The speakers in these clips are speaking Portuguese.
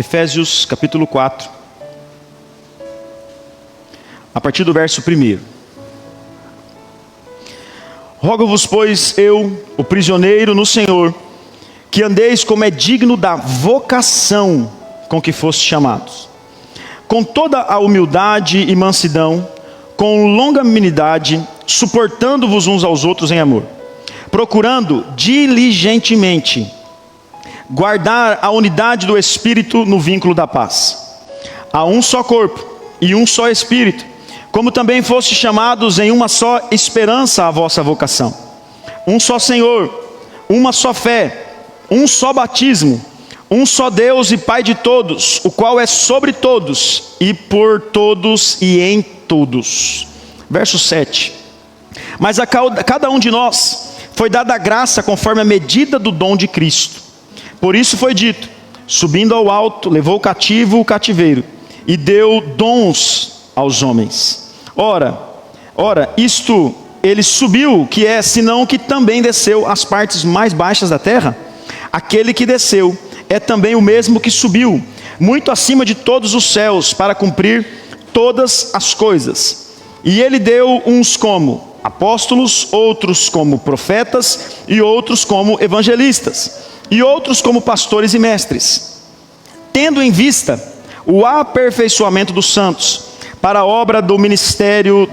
Efésios capítulo 4, a partir do verso 1. Rogo-vos, pois, eu, o prisioneiro no Senhor, que andeis como é digno da vocação com que fostes chamados, com toda a humildade e mansidão, com longanimidade, suportando-vos uns aos outros em amor, procurando diligentemente guardar a unidade do Espírito no vínculo da paz. Há um só corpo e um só Espírito, como também fostes chamados em uma só esperança à vossa vocação. Um só Senhor, uma só fé, um só batismo, um só Deus e Pai de todos, o qual é sobre todos e por todos e em todos. Verso 7. Mas a cada um de nós foi dada a graça conforme a medida do dom de Cristo. Por isso foi dito: subindo ao alto, levou cativo o cativeiro e deu dons aos homens. Ora, isto ele subiu, que é senão que também desceu às partes mais baixas da terra? Aquele que desceu é também o mesmo que subiu, muito acima de todos os céus, para cumprir todas as coisas. E ele deu uns como apóstolos, outros como profetas, e outros como evangelistas, e outros como pastores e mestres, tendo em vista o aperfeiçoamento dos santos, para a obra do ministério,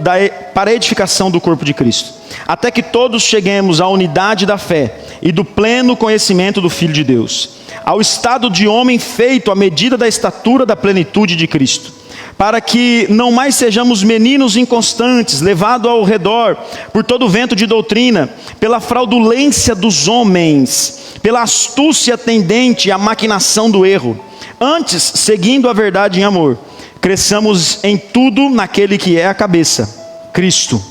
para a edificação do corpo de Cristo, até que todos cheguemos à unidade da fé e do pleno conhecimento do Filho de Deus, ao estado de homem feito à medida da estatura da plenitude de Cristo, para que não mais sejamos meninos inconstantes, levados ao redor por todo o vento de doutrina, pela fraudulência dos homens, pela astúcia tendente à maquinação do erro. Antes, seguindo a verdade em amor, cresçamos em tudo naquele que é a cabeça, Cristo,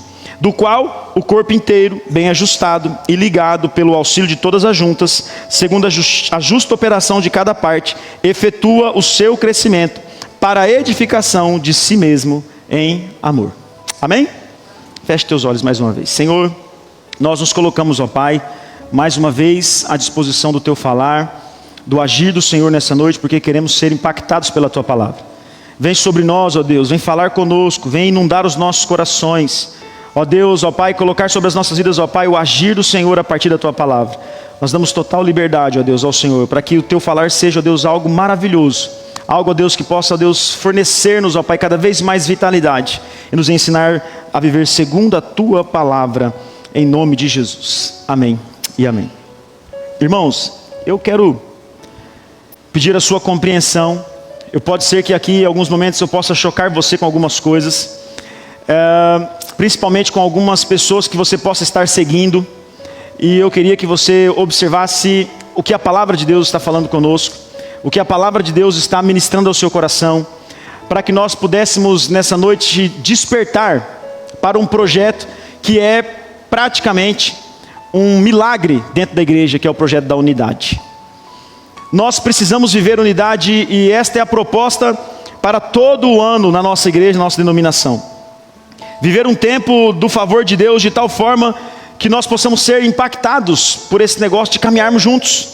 do qual o corpo inteiro, bem ajustado e ligado pelo auxílio de todas as juntas, segundo a justa operação de cada parte, efetua o seu crescimento para a edificação de si mesmo em amor. Amém? Feche teus olhos mais uma vez. Senhor, nós nos colocamos, ó Pai, mais uma vez à disposição do Teu falar, do agir do Senhor nessa noite, porque queremos ser impactados pela Tua palavra. Vem sobre nós, ó Deus, vem falar conosco, vem inundar os nossos corações, ó Deus, ó Pai, colocar sobre as nossas vidas, ó Pai, o agir do Senhor a partir da Tua palavra. Nós damos total liberdade, ó Deus, ao Senhor, para que o Teu falar seja, ó Deus, algo maravilhoso, algo, ó Deus, que possa, ó Deus, fornecer-nos, ó Pai, cada vez mais vitalidade e nos ensinar a viver segundo a Tua palavra, em nome de Jesus. Amém e amém. Irmãos, eu quero pedir a sua compreensão. Pode ser que aqui em alguns momentos eu possa chocar você com algumas coisas, principalmente com algumas pessoas que você possa estar seguindo, e eu queria que você observasse o que a palavra de Deus está falando conosco, o que a palavra de Deus está ministrando ao seu coração, para que nós pudéssemos nessa noite despertar para um projeto que é praticamente um milagre dentro da igreja, que é o projeto da unidade. Nós precisamos viver unidade, e esta é a proposta para todo o ano na nossa igreja, na nossa denominação. Viver um tempo do favor de Deus de tal forma que nós possamos ser impactados por esse negócio de caminharmos juntos.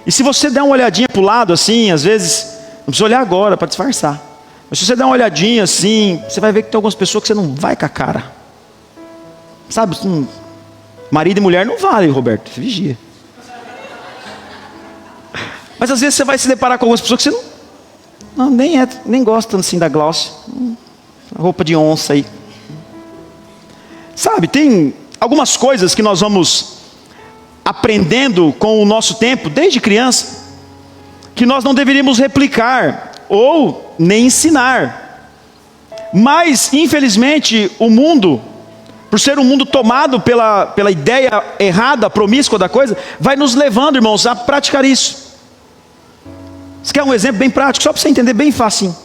E se você der uma olhadinha para o lado assim, às vezes, não precisa olhar agora para disfarçar, mas se você der uma olhadinha assim, você vai ver que tem algumas pessoas que você não vai com a cara. Sabe, marido e mulher não vale, Roberto, vigia. Mas às vezes você vai se deparar com algumas pessoas que você nem gosta assim da Glaucia, roupa de onça aí. Sabe, tem algumas coisas que nós vamos aprendendo com o nosso tempo, desde criança, que nós não deveríamos replicar ou nem ensinar. Mas, infelizmente, o mundo, por ser um mundo tomado pela ideia errada, promíscua da coisa, vai nos levando, irmãos, a praticar isso. Você quer um exemplo bem prático, só para você entender bem fácil.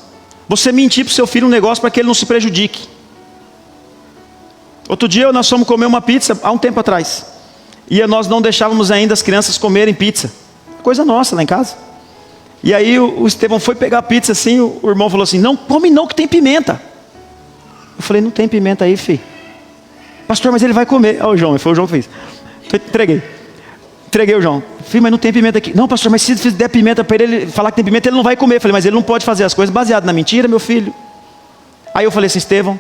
Você mentir para o seu filho um negócio para que ele não se prejudique. Outro dia nós fomos comer uma pizza, há um tempo atrás, e nós não deixávamos ainda as crianças comerem pizza. Coisa nossa lá em casa. E aí o Estevão foi pegar a pizza assim, o irmão falou assim: não come não que tem pimenta. Eu falei: não tem pimenta aí, filho. Pastor, mas ele vai comer. Olha o João, foi o João que fez. Então, entreguei. entreguei o João. Filho, mas não tem pimenta aqui. Não, pastor, mas se der pimenta para ele falar que tem pimenta, ele não vai comer. Eu falei, mas ele não pode fazer as coisas baseado na mentira, meu filho. Aí eu falei assim, Estevão,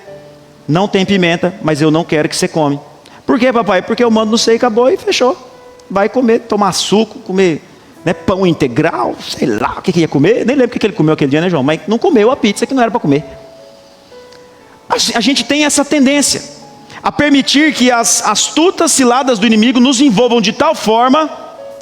não tem pimenta, mas eu não quero que você come. Por quê, papai? Porque eu mando no sei, acabou e fechou. Vai comer, tomar suco, comer, né, pão integral, sei lá o que ia comer. Nem lembro o que ele comeu aquele dia, né, João? Mas não comeu a pizza que não era para comer. A gente tem essa tendência a permitir que as astutas ciladas do inimigo nos envolvam de tal forma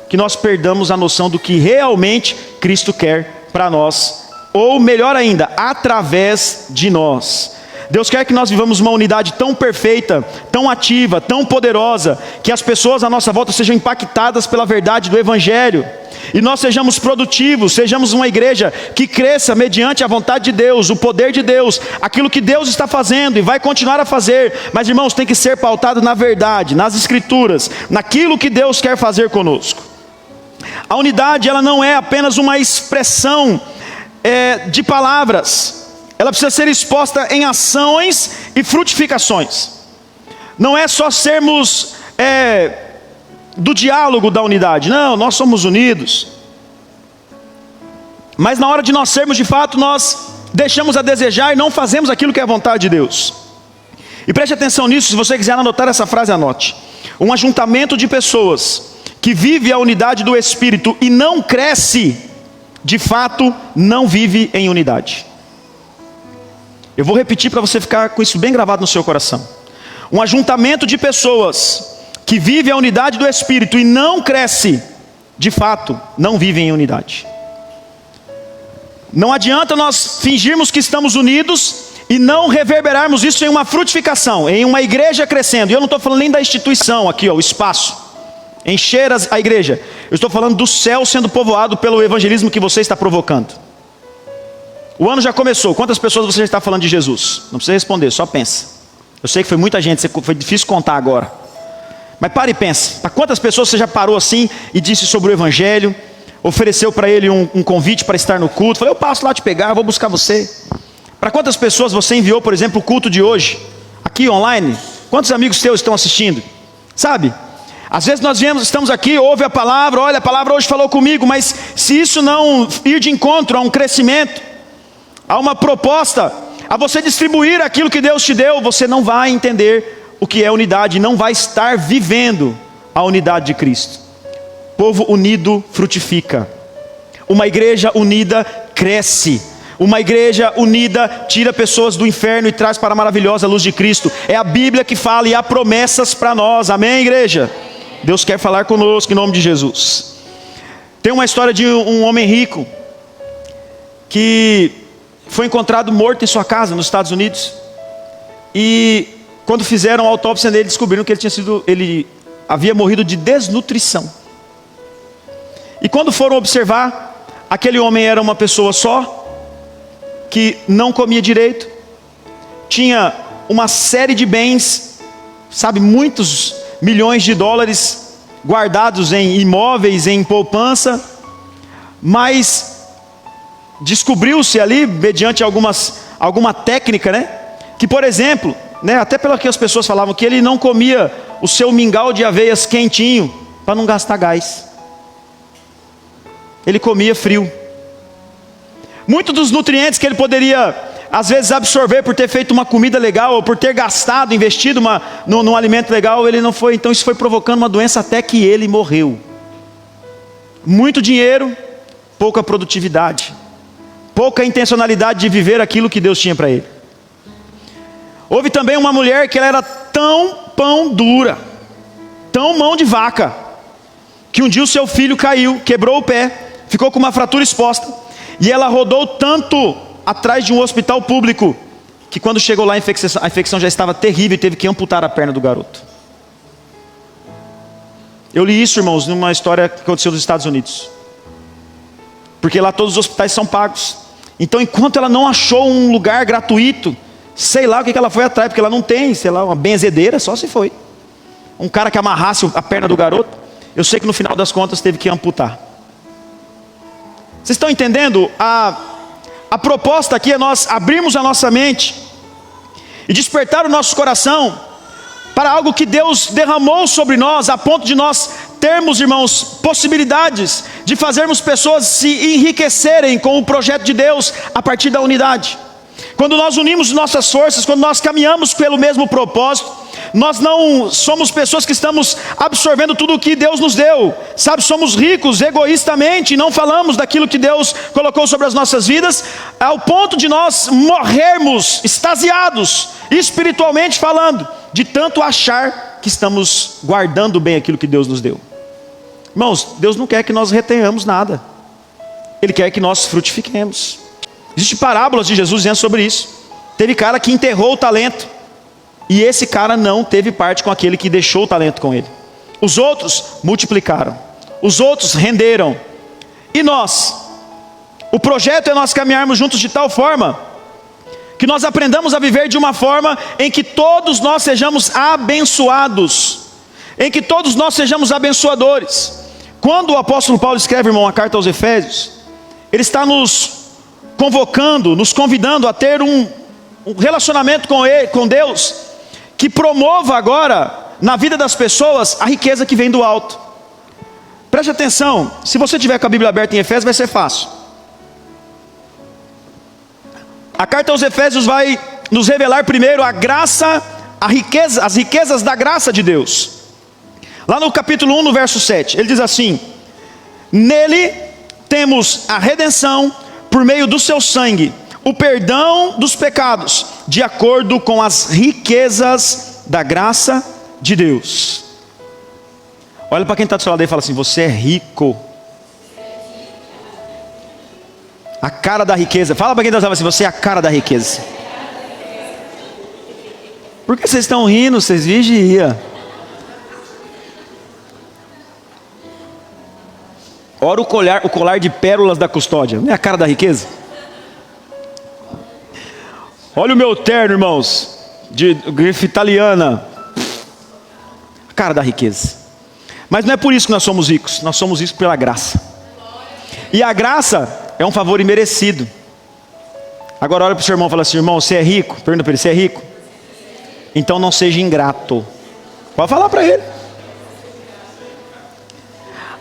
que nós perdamos a noção do que realmente Cristo quer para nós, ou melhor ainda, através de nós. Deus quer que nós vivamos uma unidade tão perfeita, tão ativa, tão poderosa, que as pessoas à nossa volta sejam impactadas pela verdade do Evangelho, e nós sejamos produtivos, sejamos uma igreja que cresça mediante a vontade de Deus, o poder de Deus, aquilo que Deus está fazendo e vai continuar a fazer. Mas irmãos, tem que ser pautado na verdade, nas Escrituras, naquilo que Deus quer fazer conosco. A unidade, ela não é apenas uma expressão de palavras, ela precisa ser exposta em ações e frutificações. Não é só sermos do diálogo da unidade, não, nós somos unidos, mas na hora de nós sermos de fato, nós deixamos a desejar e não fazemos aquilo que é a vontade de Deus. E preste atenção nisso, se você quiser anotar essa frase, anote. Um ajuntamento de pessoas que vive a unidade do Espírito e não cresce, de fato, não vive em unidade. Eu vou repetir para você ficar com isso bem gravado no seu coração. Um ajuntamento de pessoas que vive a unidade do Espírito e não cresce, de fato, não vive em unidade. Não adianta nós fingirmos que estamos unidos e não reverberarmos isso em uma frutificação, em uma igreja crescendo. E eu não estou falando nem da instituição aqui, o espaço, encher a igreja. Eu estou falando do céu sendo povoado pelo evangelismo que você está provocando. O ano já começou, quantas pessoas você já está falando de Jesus? Não precisa responder, só pensa. Eu sei que foi muita gente, foi difícil contar agora. Mas pare e pense, para quantas pessoas você já parou assim e disse sobre o Evangelho, ofereceu para ele um convite para estar no culto, falou, eu passo lá te pegar, eu vou buscar você. Para quantas pessoas você enviou, por exemplo, o culto de hoje, aqui online? Quantos amigos seus estão assistindo? Sabe, às vezes nós estamos aqui, ouve a palavra, olha, a palavra hoje falou comigo, mas se isso não ir de encontro a um crescimento, a uma proposta, a você distribuir aquilo que Deus te deu, você não vai entender o que é unidade, não vai estar vivendo a unidade de Cristo. Povo unido frutifica. Uma igreja unida cresce. Uma igreja unida tira pessoas do inferno e traz para a maravilhosa luz de Cristo. É a Bíblia que fala e há promessas para nós. Amém, igreja? Deus quer falar conosco em nome de Jesus. Tem uma história de um homem rico que foi encontrado morto em sua casa nos Estados Unidos. E quando fizeram a autópsia nele, descobriram que ele havia morrido de desnutrição. E quando foram observar, aquele homem era uma pessoa só, que não comia direito, tinha uma série de bens, sabe, muitos milhões de dólares guardados em imóveis, em poupança, mas descobriu-se ali, mediante alguma técnica, né, que por exemplo, né, até pelo que as pessoas falavam, que ele não comia o seu mingau de aveias quentinho, para não gastar gás. Ele comia frio. Muitos dos nutrientes que ele poderia, às vezes, absorver por ter feito uma comida legal, ou por ter gastado, investido num alimento legal, ele não foi. Então isso foi provocando uma doença até que ele morreu. Muito dinheiro, pouca produtividade, pouca intencionalidade de viver aquilo que Deus tinha para ele. Houve também uma mulher que ela era tão pão dura, tão mão de vaca, que um dia o seu filho caiu, quebrou o pé, ficou com uma fratura exposta, e ela rodou tanto atrás de um hospital público, que quando chegou lá a infecção já estava terrível e teve que amputar a perna do garoto. Eu li isso, irmãos, numa história que aconteceu nos Estados Unidos, porque lá todos os hospitais são pagos. Então enquanto ela não achou um lugar gratuito, sei lá o que ela foi atrás, porque ela não tem, sei lá, uma benzedeira, só se foi. Um cara que amarrasse a perna do garoto, eu sei que no final das contas teve que amputar. Vocês estão entendendo? A proposta aqui é nós abrirmos a nossa mente e despertar o nosso coração para algo que Deus derramou sobre nós, a ponto de nós termos, irmãos, possibilidades de fazermos pessoas se enriquecerem com o projeto de Deus a partir da unidade. Quando nós unimos nossas forças, quando nós caminhamos pelo mesmo propósito, nós não somos pessoas que estamos absorvendo tudo o que Deus nos deu, sabe, somos ricos egoístamente e não falamos daquilo que Deus colocou sobre as nossas vidas, ao ponto de nós morrermos extasiados, espiritualmente falando, de tanto achar que estamos guardando bem aquilo que Deus nos deu. Irmãos, Deus não quer que nós retenhamos nada, Ele quer que nós frutifiquemos. Existem parábolas de Jesus dizendo sobre isso. Teve cara que enterrou o talento, e esse cara não teve parte com aquele que deixou o talento com ele. Os outros multiplicaram, os outros renderam. E nós? O projeto é nós caminharmos juntos de tal forma que nós aprendamos a viver de uma forma em que todos nós sejamos abençoados, em que todos nós sejamos abençoadores. Quando o apóstolo Paulo escreve, irmão, a carta aos Efésios, ele está nos convocando, nos convidando a ter um relacionamento com Deus, que promova agora, na vida das pessoas, a riqueza que vem do alto. Preste atenção, se você tiver com a Bíblia aberta em Efésios, vai ser fácil. A carta aos Efésios vai nos revelar primeiro a graça, as riquezas da graça de Deus. Lá no capítulo 1, no verso 7, ele diz assim: nele temos a redenção por meio do seu sangue, o perdão dos pecados, de acordo com as riquezas da graça de Deus. Olha para quem está do seu lado aí e fala assim: você é rico. A cara da riqueza. Fala para quem está do seu lado assim: você é a cara da riqueza. Por que vocês estão rindo? Vocês vigiam. Ora o colar de pérolas da custódia. Não é a cara da riqueza? Olha o meu terno, irmãos, de grife italiana. A cara da riqueza. Mas não é por isso que nós somos ricos. Nós somos ricos pela graça. E a graça é um favor imerecido. Agora olha para o seu irmão e fala assim: irmão, você é rico? Pergunta para ele: você é rico? Então não seja ingrato. Pode falar para ele.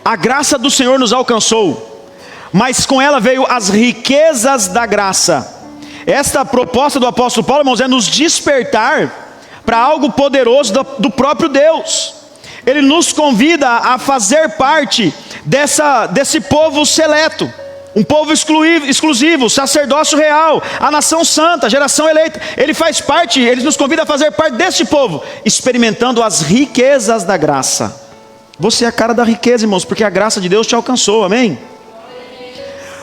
A graça do Senhor nos alcançou, mas com ela veio as riquezas da graça. Esta proposta do apóstolo Paulo, irmãos, é nos despertar para algo poderoso do próprio Deus. Ele nos convida a fazer parte desse povo seleto, um povo exclusivo, sacerdócio real, a nação santa, a geração eleita. Ele faz parte, ele nos convida a fazer parte deste povo, experimentando as riquezas da graça. Você é a cara da riqueza, irmãos, porque a graça de Deus te alcançou, amém?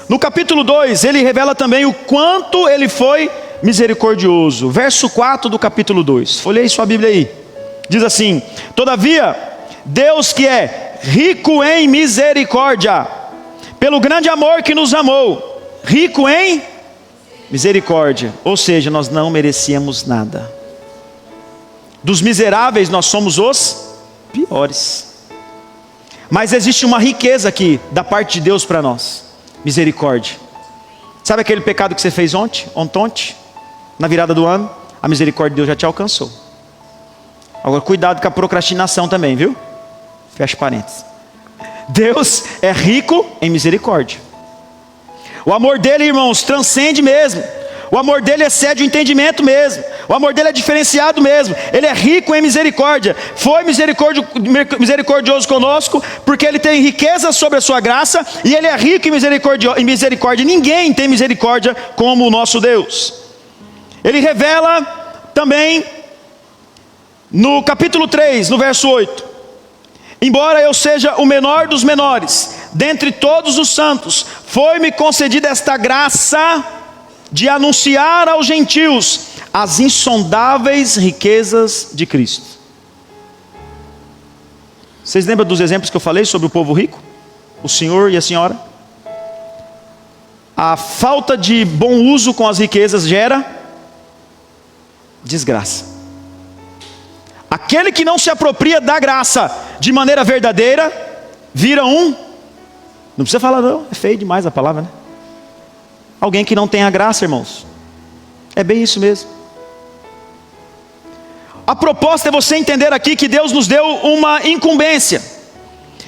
No capítulo 2, ele revela também o quanto ele foi misericordioso. Verso 4 do capítulo 2, folhei sua Bíblia aí. Diz assim: todavia, Deus que é rico em misericórdia, pelo grande amor que nos amou, rico em misericórdia. Ou seja, nós não merecíamos nada. Dos miseráveis nós somos os piores. Mas existe uma riqueza aqui da parte de Deus para nós: misericórdia. Sabe aquele pecado que você fez ontem, na virada do ano? A misericórdia de Deus já te alcançou. Agora cuidado com a procrastinação também, viu? Fecha parênteses. Deus é rico em misericórdia. O amor dele, irmãos, transcende mesmo. O amor dele excede o entendimento mesmo. O amor dele é diferenciado mesmo. Ele é rico em misericórdia. Foi misericordioso conosco, porque ele tem riqueza sobre a sua graça, e ele é rico em misericórdia. Ninguém tem misericórdia como o nosso Deus. Ele revela também no capítulo 3, no verso 8: embora eu seja o menor dos menores dentre todos os santos, foi-me concedida esta graça de anunciar aos gentios as insondáveis riquezas de Cristo. Vocês lembram dos exemplos que eu falei sobre o povo rico? O senhor e a senhora? A falta de bom uso com as riquezas gera desgraça. Aquele que não se apropria da graça de maneira verdadeira, vira não precisa falar não, é feio demais a palavra, né? Alguém que não tem a graça, irmãos. É bem isso mesmo. A proposta é você entender aqui que Deus nos deu uma incumbência.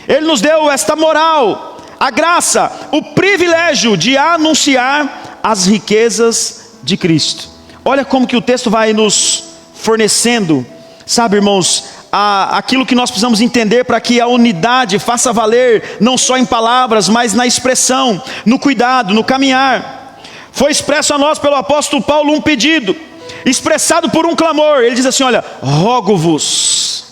Ele nos deu esta moral, a graça, o privilégio de anunciar as riquezas de Cristo. Olha como que o texto vai nos fornecendo, sabe, irmãos, aquilo que nós precisamos entender para que a unidade faça valer, não só em palavras, mas na expressão, no cuidado, no caminhar. Foi expresso a nós pelo apóstolo Paulo um pedido, expressado por um clamor. Ele diz assim, olha, rogo-vos.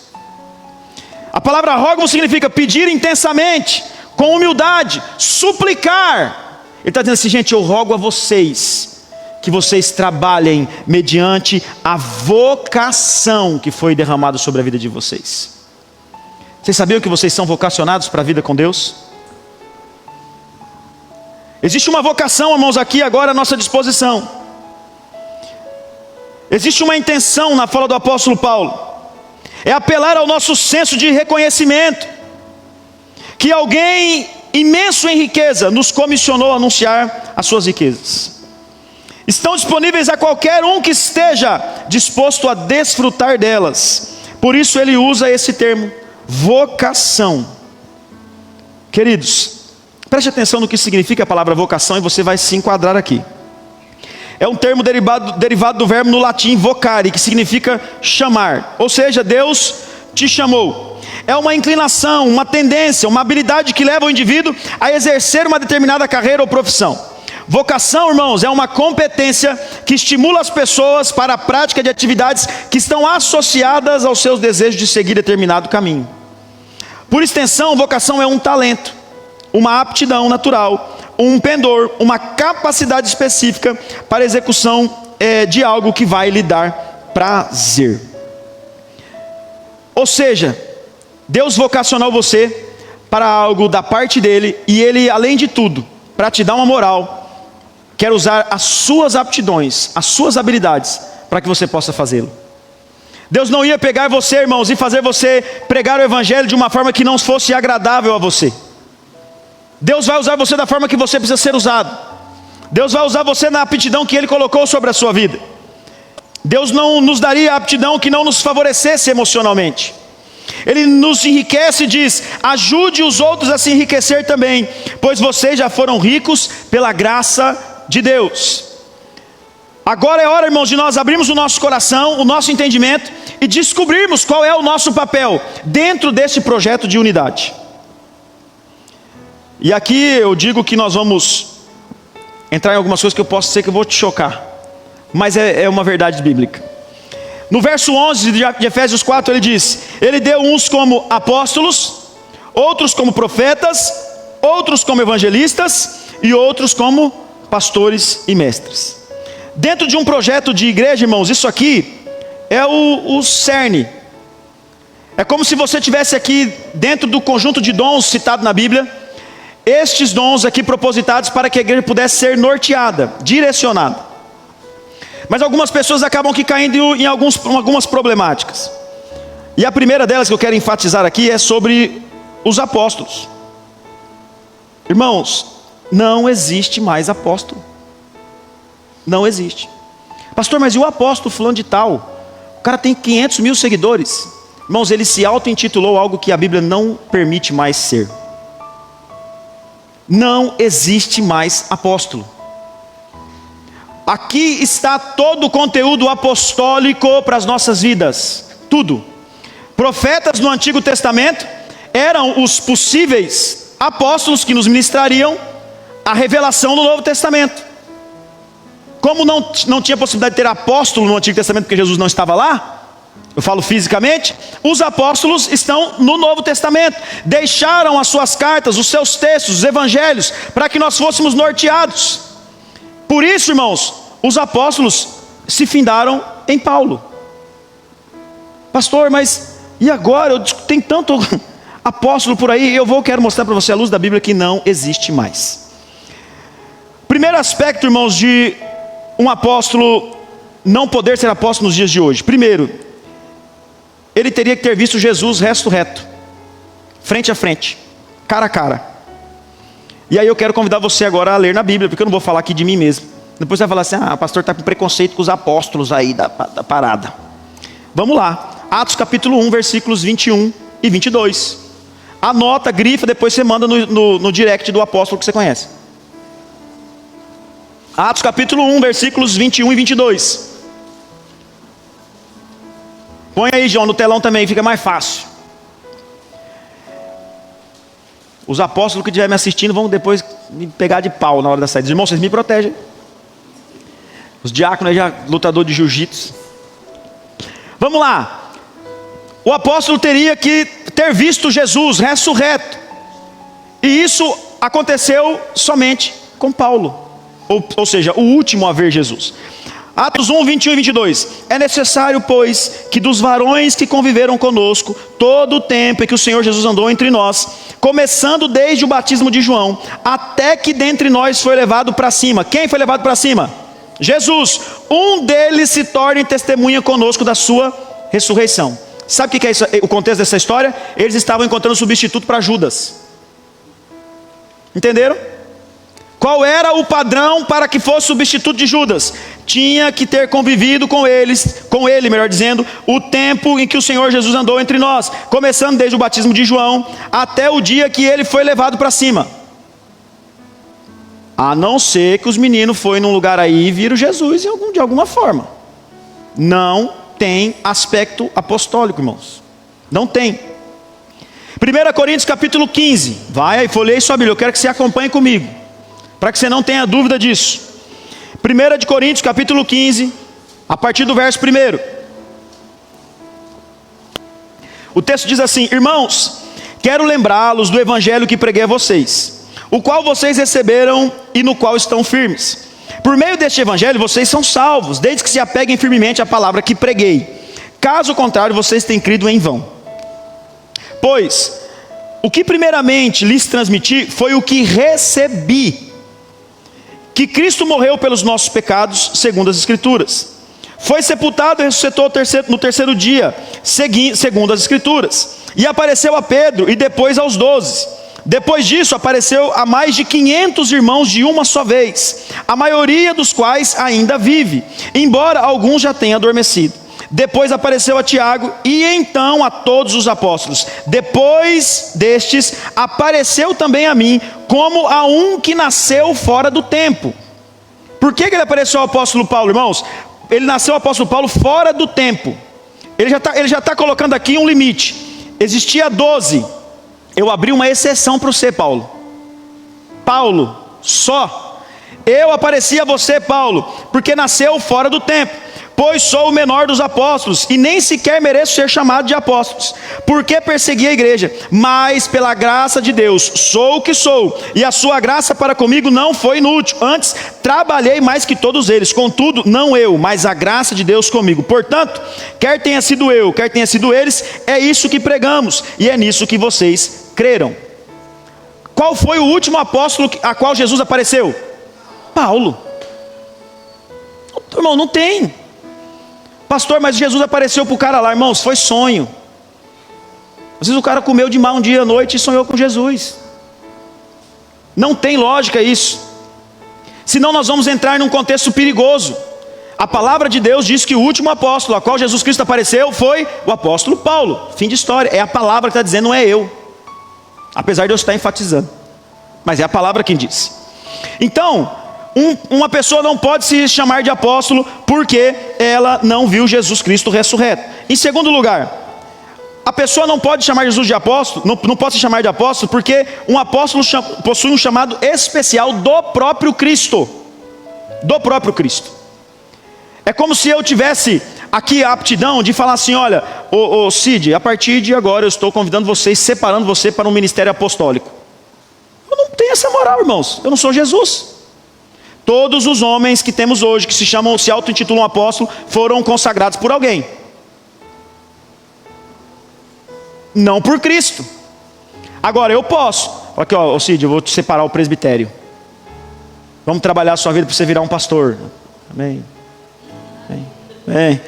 A palavra rogo-vos significa pedir intensamente, com humildade, suplicar. Ele está dizendo assim, gente, eu rogo a vocês, que vocês trabalhem mediante a vocação que foi derramada sobre a vida de vocês. Vocês sabiam que vocês são vocacionados para a vida com Deus? Existe uma vocação, irmãos, aqui agora à nossa disposição. Existe uma intenção na fala do apóstolo Paulo. É apelar ao nosso senso de reconhecimento, que alguém imenso em riqueza nos comissionou a anunciar as suas riquezas. Estão disponíveis a qualquer um que esteja disposto a desfrutar delas. Por isso ele usa esse termo, vocação. Queridos, preste atenção no que significa a palavra vocação e você vai se enquadrar aqui. É um termo derivado do verbo no latim vocare, que significa chamar. Ou seja, Deus te chamou. É uma inclinação, uma tendência, uma habilidade que leva o indivíduo a exercer uma determinada carreira ou profissão. Vocação, irmãos, é uma competência que estimula as pessoas para a prática de atividades que estão associadas aos seus desejos de seguir determinado caminho. Por extensão, vocação é um talento, uma aptidão natural, um pendor, uma capacidade específica para a execução de algo que vai lhe dar prazer. Ou seja, Deus vocacionou você para algo da parte dele, e ele, além de tudo, para te dar uma moral, quer usar as suas aptidões, as suas habilidades, para que você possa fazê-lo. Deus não ia pegar você, irmãos, e fazer você pregar o evangelho de uma forma que não fosse agradável a você. Deus vai usar você da forma que você precisa ser usado. Deus vai usar você na aptidão que Ele colocou sobre a sua vida. Deus não nos daria a aptidão que não nos favorecesse emocionalmente. Ele nos enriquece e diz, ajude os outros a se enriquecer também, pois vocês já foram ricos pela graça de Deus. Agora é hora, irmãos, de nós abrirmos o nosso coração, o nosso entendimento e descobrirmos qual é o nosso papel dentro desse projeto de unidade. E aqui eu digo que nós vamos entrar em algumas coisas que eu posso ser que eu vou te chocar, mas é uma verdade bíblica. No verso 11 de Efésios 4 ele diz, ele deu uns como apóstolos, outros como profetas, outros como evangelistas e outros como pastores e mestres. Dentro de um projeto de igreja, irmãos, isso aqui é o cerne. É como se você tivesse aqui dentro do conjunto de dons citado na Bíblia, estes dons aqui propositados para que a igreja pudesse ser norteada, direcionada. Mas algumas pessoas acabam aqui caindo em algumas problemáticas. E a primeira delas que eu quero enfatizar aqui é sobre os apóstolos. Irmãos, não existe mais apóstolo. Não existe. Pastor, mas e o apóstolo fulano de tal? O cara tem 500 mil seguidores. Irmãos, ele se auto-intitulou algo que a Bíblia não permite mais ser. Não existe mais apóstolo. Aqui está todo o conteúdo apostólico para as nossas vidas. Tudo. Profetas no Antigo Testamento eram os possíveis apóstolos que nos ministrariam a revelação do Novo Testamento. Como não tinha possibilidade de ter apóstolo no Antigo Testamento porque Jesus não estava lá, eu falo fisicamente, os apóstolos estão no Novo Testamento. Deixaram as suas cartas, os seus textos, os evangelhos, para que nós fôssemos norteados. Por isso, irmãos, os apóstolos se findaram em Paulo. Pastor, mas e agora? Tem tanto apóstolo por aí, quero mostrar para você à luz da Bíblia que não existe mais. Primeiro aspecto, irmãos, de um apóstolo não poder ser apóstolo nos dias de hoje. Primeiro, ele teria que ter visto Jesus reto, frente a frente, cara a cara. E aí eu quero convidar você agora a ler na Bíblia, porque eu não vou falar aqui de mim mesmo. Depois você vai falar assim, o pastor está com preconceito com os apóstolos aí da parada. Vamos lá, Atos capítulo 1, versículos 21 e 22. Anota, grifa, depois você manda no direct do apóstolo que você conhece. Atos capítulo 1, versículos 21 e 22. Põe aí, João, no telão também, fica mais fácil. Os apóstolos que estiverem me assistindo vão depois me pegar de pau na hora da saída. Irmãos, vocês me protegem. Os diáconos aí já, lutador de jiu-jitsu. Vamos lá. O apóstolo teria que ter visto Jesus ressurreto. E isso aconteceu somente com Paulo. Ou seja, o último a ver Jesus. Atos 1, 21 e 22. É necessário, pois, que dos varões que conviveram conosco, todo o tempo em que o Senhor Jesus andou entre nós, começando desde o batismo de João, até que dentre nós foi levado para cima. Quem foi levado para cima? Jesus. Um deles se torne testemunha conosco da sua ressurreição. Sabe o que é isso, o contexto dessa história? Eles estavam encontrando um substituto para Judas. Entenderam? Qual era o padrão para que fosse substituto de Judas? Tinha que ter convivido com ele, melhor dizendo, o tempo em que o Senhor Jesus andou entre nós, começando desde o batismo de João, até o dia que ele foi levado para cima. A não ser que os meninos foram num lugar aí e viram Jesus de alguma forma. Não tem aspecto apostólico, irmãos. Não tem. 1 Coríntios capítulo 15. Vai aí, folheie sua Bíblia, eu quero que você acompanhe comigo, para que você não tenha dúvida disso. 1 de Coríntios capítulo 15, a partir do verso 1. O texto diz assim: irmãos, quero lembrá-los do evangelho que preguei a vocês, o qual vocês receberam e no qual estão firmes. Por meio deste evangelho vocês são salvos, desde que se apeguem firmemente à palavra que preguei. Caso contrário, vocês têm crido em vão. Pois, o que primeiramente lhes transmiti foi o que recebi: que Cristo morreu pelos nossos pecados, segundo as Escrituras. Foi sepultado e ressuscitou no terceiro dia, segundo as Escrituras. E apareceu a Pedro e depois aos 12. Depois disso apareceu a mais de 500 irmãos de uma só vez, a maioria dos quais ainda vive, embora alguns já tenham adormecido. Depois apareceu a Tiago e então a todos os apóstolos. Depois destes apareceu também a mim, como a um que nasceu fora do tempo. Por que ele apareceu ao apóstolo Paulo, irmãos? Ele nasceu o apóstolo Paulo fora do tempo. Ele já está colocando aqui um limite. Existia 12. Eu abri uma exceção para você, Paulo. Paulo, só. Eu apareci a você, Paulo, porque nasceu fora do tempo. Pois sou o menor dos apóstolos, e nem sequer mereço ser chamado de apóstolos, porque persegui a igreja. Mas pela graça de Deus, sou o que sou, e a sua graça para comigo não foi inútil. Antes, trabalhei mais que todos eles. Contudo, não eu, mas a graça de Deus comigo. Portanto, quer tenha sido eu, quer tenha sido eles, é isso que pregamos, e é nisso que vocês creram. Qual foi o último apóstolo a qual Jesus apareceu? Paulo. Irmão, não tem. Pastor, mas Jesus apareceu para o cara lá. Irmãos, foi sonho. Às vezes o cara comeu de mal um dia à noite e sonhou com Jesus. Não tem lógica isso. Senão nós vamos entrar num contexto perigoso. A palavra de Deus diz que o último apóstolo a qual Jesus Cristo apareceu foi o apóstolo Paulo. Fim de história. É a palavra que está dizendo, não é eu. Apesar de eu estar enfatizando. Mas é a palavra quem diz. Então, uma pessoa não pode se chamar de apóstolo porque ela não viu Jesus Cristo ressurreto. Em segundo lugar, a pessoa não pode chamar Jesus de apóstolo, não pode se chamar de apóstolo porque um apóstolo possui um chamado especial do próprio Cristo. Do próprio Cristo. É como se eu tivesse aqui a aptidão de falar assim: olha, ô Cid, a partir de agora eu estou convidando vocês, separando você para um ministério apostólico. Eu não tenho essa moral, irmãos. Eu não sou Jesus. Todos os homens que temos hoje, que se auto-intitulam apóstolo, foram consagrados por alguém. Não por Cristo. Agora eu posso. Aqui, ó, Cid, eu vou te separar o presbitério. Vamos trabalhar a sua vida para você virar um pastor. Amém. Amém. Amém.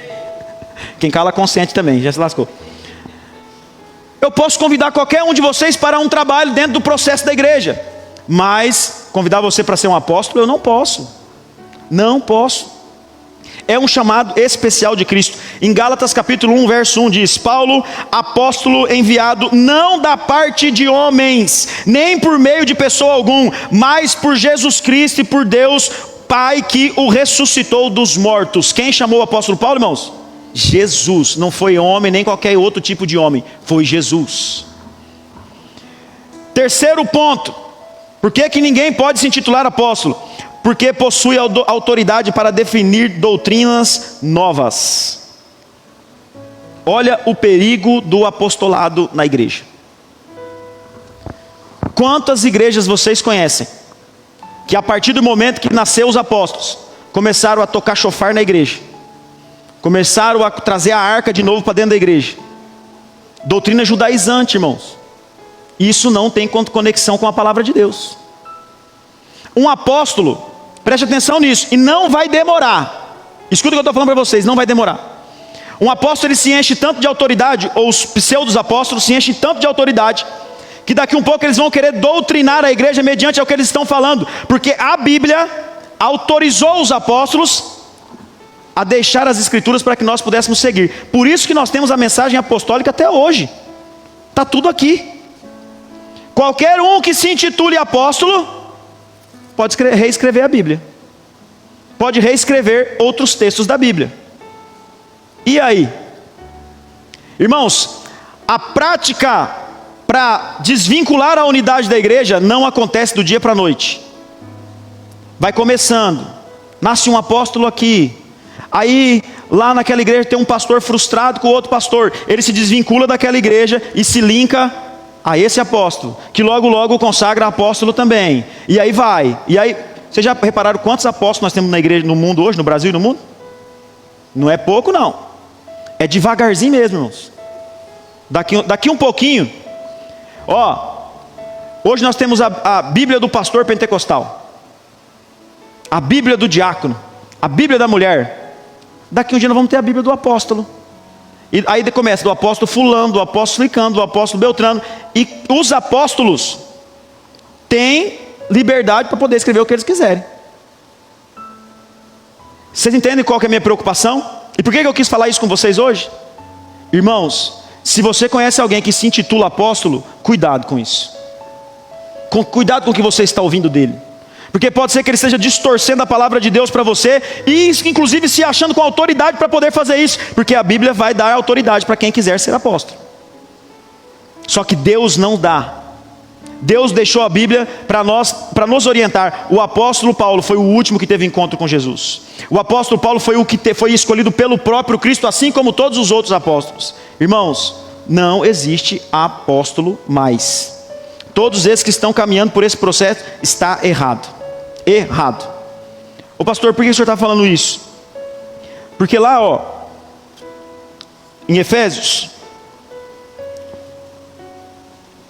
Quem cala consente também, já se lascou. Eu posso convidar qualquer um de vocês para um trabalho dentro do processo da igreja. Mas convidar você para ser um apóstolo, eu não posso. Não posso. É um chamado especial de Cristo. Em Gálatas capítulo 1, verso 1 diz: Paulo, apóstolo enviado, não da parte de homens, nem por meio de pessoa algum, mas por Jesus Cristo e por Deus Pai que o ressuscitou dos mortos. Quem chamou o apóstolo Paulo, irmãos? Jesus. Não foi homem, nem qualquer outro tipo de homem. Foi Jesus. Terceiro ponto. Por que ninguém pode se intitular apóstolo? Porque possui autoridade para definir doutrinas novas. Olha o perigo do apostolado na igreja. Quantas igrejas vocês conhecem que a partir do momento que nasceu os apóstolos, começaram a tocar chofar na igreja, começaram a trazer a arca de novo para dentro da igreja? Doutrina judaizante, irmãos. Isso não tem conexão com a palavra de Deus. Um apóstolo, preste atenção nisso, e não vai demorar. Escuta o que eu estou falando para vocês, não vai demorar. Um apóstolo, ele se enche tanto de autoridade, ou os pseudos apóstolos se enchem tanto de autoridade, que daqui um pouco eles vão querer doutrinar a igreja mediante ao que eles estão falando, porque a Bíblia autorizou os apóstolos a deixar as escrituras para que nós pudéssemos seguir. Por isso que nós temos a mensagem apostólica até hoje. Está tudo aqui. Qualquer um que se intitule apóstolo pode reescrever a Bíblia, pode reescrever outros textos da Bíblia. E aí? Irmãos, a prática para desvincular a unidade da igreja não acontece do dia para a noite. Vai começando, nasce um apóstolo aqui, aí lá naquela igreja tem um pastor frustrado com outro pastor, ele se desvincula daquela igreja e se linka a esse apóstolo, que logo logo consagra apóstolo também, e aí vai, e aí, vocês já repararam quantos apóstolos nós temos na igreja, no mundo hoje, no Brasil e no mundo? Não é pouco não, é devagarzinho mesmo, irmãos. Daqui um pouquinho, hoje nós temos a Bíblia do pastor pentecostal, a Bíblia do diácono, a Bíblia da mulher. Daqui um dia nós vamos ter a Bíblia do apóstolo. E aí começa do apóstolo fulano, do apóstolo licano, do apóstolo beltrano. E os apóstolos têm liberdade para poder escrever o que eles quiserem. Vocês entendem qual que é a minha preocupação? E por que eu quis falar isso com vocês hoje? Irmãos, se você conhece alguém que se intitula apóstolo, cuidado com isso. Cuidado com o que você está ouvindo dele. Porque pode ser que ele esteja distorcendo a palavra de Deus para você, e inclusive se achando com autoridade para poder fazer isso, porque a Bíblia vai dar autoridade para quem quiser ser apóstolo. Só que Deus não dá. Deus deixou a Bíblia para nos orientar. O apóstolo Paulo foi o último que teve encontro com Jesus. O apóstolo Paulo foi o que foi escolhido pelo próprio Cristo, assim como todos os outros apóstolos. Irmãos, não existe apóstolo mais. Todos esses que estão caminhando por esse processo, está errado. Errado. Ô pastor, por que o senhor está falando isso? Porque lá, em Efésios,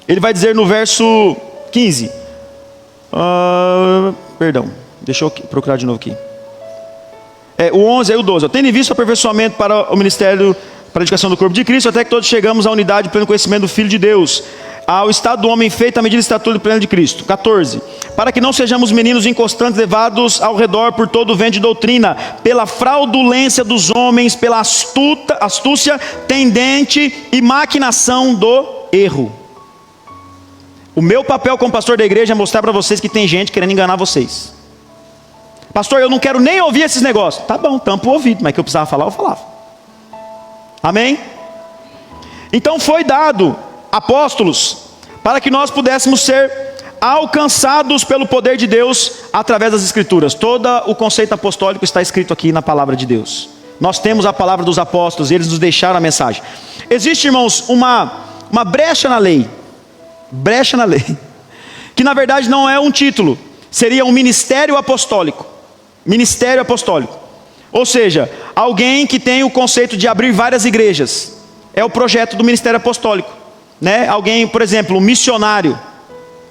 ele vai dizer no verso 15, perdão, deixa eu procurar de novo aqui, o 11 e o 12, tendo em vista o aperfeiçoamento para o ministério, para a edificação do corpo de Cristo, até que todos chegamos à unidade e pleno conhecimento do Filho de Deus, ao estado do homem feito à medida da estatura plena de Cristo. 14, para que não sejamos meninos inconstantes, levados ao redor por todo o vento de doutrina, pela fraudulência dos homens, pela astúcia tendente e maquinação do erro. O meu papel como pastor da igreja é mostrar para vocês que tem gente querendo enganar vocês. Pastor, eu não quero nem ouvir esses negócios. Tá bom, tampa o ouvido, mas que eu precisava falar, eu falava. Amém? Então foi dado apóstolos para que nós pudéssemos ser alcançados pelo poder de Deus através das escrituras. Todo o conceito apostólico está escrito aqui na palavra de Deus. Nós temos a palavra dos apóstolos, eles nos deixaram a mensagem. Existe, irmãos, uma brecha na lei, que na verdade não é um título, seria um ministério apostólico. Ministério apostólico, ou seja, alguém que tem o conceito de abrir várias igrejas, é o projeto do ministério apostólico, né? Alguém, por exemplo, um missionário,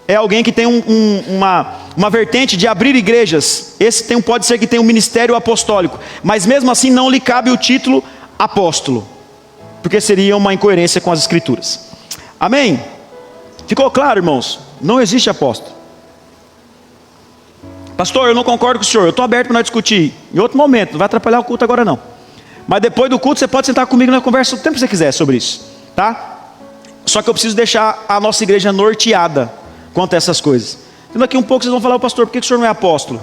é alguém que tem uma vertente de abrir igrejas. Esse pode ser que tenha um ministério apostólico, mas mesmo assim não lhe cabe o título apóstolo, porque seria uma incoerência com as escrituras. Amém? Ficou claro, irmãos? Não existe apóstolo. Pastor, eu não concordo com o senhor, eu estou aberto para nós discutir. Em outro momento, não vai atrapalhar o culto agora não. Mas depois do culto você pode sentar comigo na conversa o tempo que você quiser sobre isso, tá? Só que eu preciso deixar a nossa igreja norteada quanto a essas coisas. E daqui um pouco vocês vão falar, pastor, por que o senhor não é apóstolo?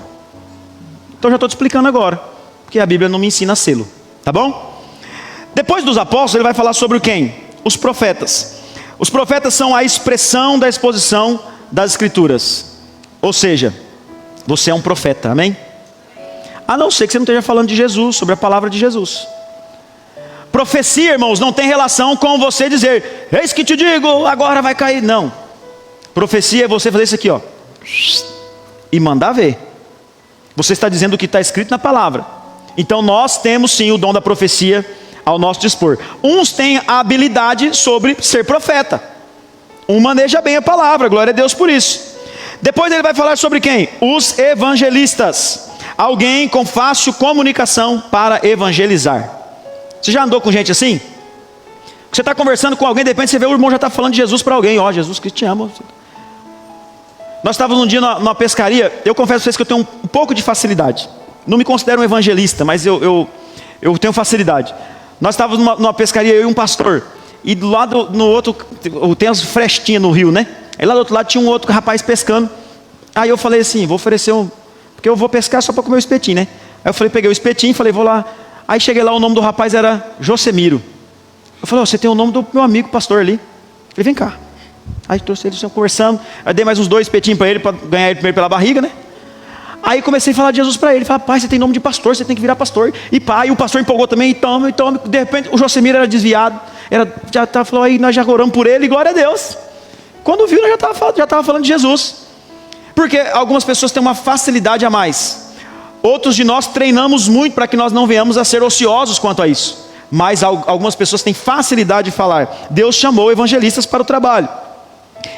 Então eu já estou te explicando agora, porque a Bíblia não me ensina a sê-lo, tá bom? Depois dos apóstolos ele vai falar sobre quem? Os profetas. Os profetas são a expressão da exposição das escrituras. Ou seja, você é um profeta, amém? A não ser que você não esteja falando de Jesus, sobre a palavra de Jesus. Profecia, irmãos, não tem relação com você dizer, eis que te digo, agora vai cair. Não. Profecia é você fazer isso aqui, ó, e mandar ver. Você está dizendo o que está escrito na palavra. Então nós temos sim o dom da profecia ao nosso dispor. Uns têm a habilidade sobre ser profeta. Um maneja bem a palavra, glória a Deus por isso. Depois ele vai falar sobre quem? Os evangelistas. Alguém com fácil comunicação para evangelizar. Você já andou com gente assim? Você está conversando com alguém, de repente você vê o irmão já está falando de Jesus para alguém. Ó, Jesus que te ama. Nós estávamos um dia numa pescaria. Eu confesso para vocês que eu tenho um pouco de facilidade. Não me considero um evangelista, mas eu tenho facilidade. Nós estávamos numa pescaria, eu e um pastor. E do lado, no outro, tem as frestinhas no rio, né? Aí lá do outro lado tinha um outro rapaz pescando. Aí eu falei assim, vou oferecer porque eu vou pescar só para comer o espetinho, né? Aí eu falei, peguei o espetinho, falei, vou lá. Aí cheguei lá, o nome do rapaz era Josemiro. Eu falei, você tem o nome do meu amigo pastor ali. Ele, vem cá. Aí trouxe eles conversando. Aí dei mais uns 2 espetinhos para ele, para ganhar ele primeiro pela barriga, né? Aí comecei a falar de Jesus para ele. Falei, pai, você tem nome de pastor, você tem que virar pastor. E pai, o pastor empolgou também, e toma. De repente o Josemiro era desviado. Falou, aí nós já oramos por ele, glória a Deus. Quando viu, nós já estava falando de Jesus. Porque algumas pessoas têm uma facilidade a mais. Outros de nós treinamos muito para que nós não venhamos a ser ociosos quanto a isso. Mas algumas pessoas têm facilidade de falar. Deus chamou evangelistas para o trabalho.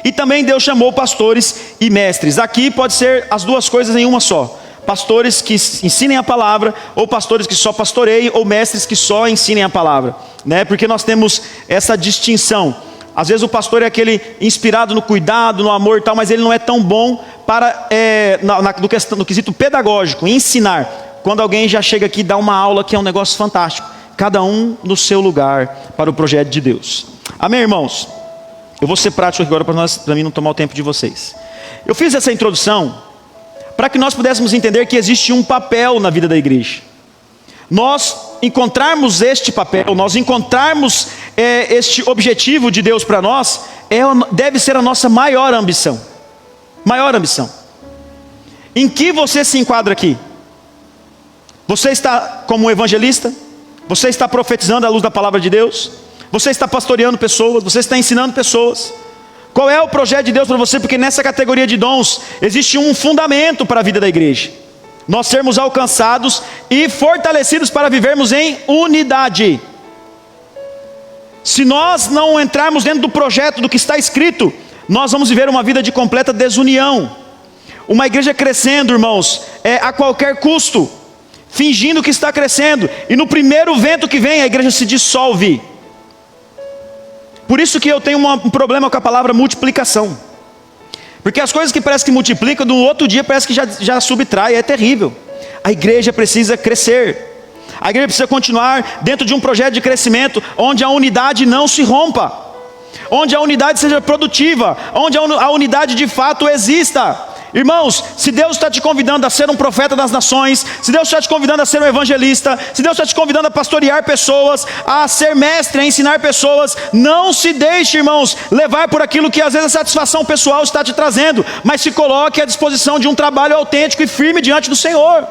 E também Deus chamou pastores e mestres. Aqui pode ser as duas coisas em uma só. Pastores que ensinem a palavra, ou pastores que só pastoreiem, ou mestres que só ensinem a palavra, né? Porque nós temos essa distinção. Às vezes o pastor é aquele inspirado no cuidado, no amor e tal, mas ele não é tão bom para, no quesito pedagógico, ensinar. Quando alguém já chega aqui e dá uma aula que é um negócio fantástico. Cada um no seu lugar para o projeto de Deus. Amém, irmãos? Eu vou ser prático agora para mim não tomar o tempo de vocês. Eu fiz essa introdução para que nós pudéssemos entender que existe um papel na vida da igreja. Nós encontrarmos este papel, nós encontrarmos este objetivo de Deus para nós, deve ser a nossa maior ambição. Maior ambição. Em que você se enquadra aqui? Você está como um evangelista? Você está profetizando à luz da palavra de Deus? Você está pastoreando pessoas? Você está ensinando pessoas? Qual é o projeto de Deus para você? Porque nessa categoria de dons existe um fundamento para a vida da igreja. Nós sermos alcançados e fortalecidos para vivermos em unidade. Se nós não entrarmos dentro do projeto, do que está escrito, nós vamos viver uma vida de completa desunião. Uma igreja crescendo, irmãos, a qualquer custo, fingindo que está crescendo, e no primeiro vento que vem a igreja se dissolve. Por isso que eu tenho um problema com a palavra multiplicação. Porque as coisas que parece que multiplicam, no outro dia parece que já subtrai, é terrível. A igreja precisa crescer. A igreja precisa continuar dentro de um projeto de crescimento, onde a unidade não se rompa. Onde a unidade seja produtiva, onde a unidade de fato exista. Irmãos, se Deus está te convidando a ser um profeta das nações, se Deus está te convidando a ser um evangelista, se Deus está te convidando a pastorear pessoas, a ser mestre, a ensinar pessoas, não se deixe, irmãos, levar por aquilo que às vezes a satisfação pessoal está te trazendo, mas se coloque à disposição de um trabalho autêntico e firme diante do Senhor.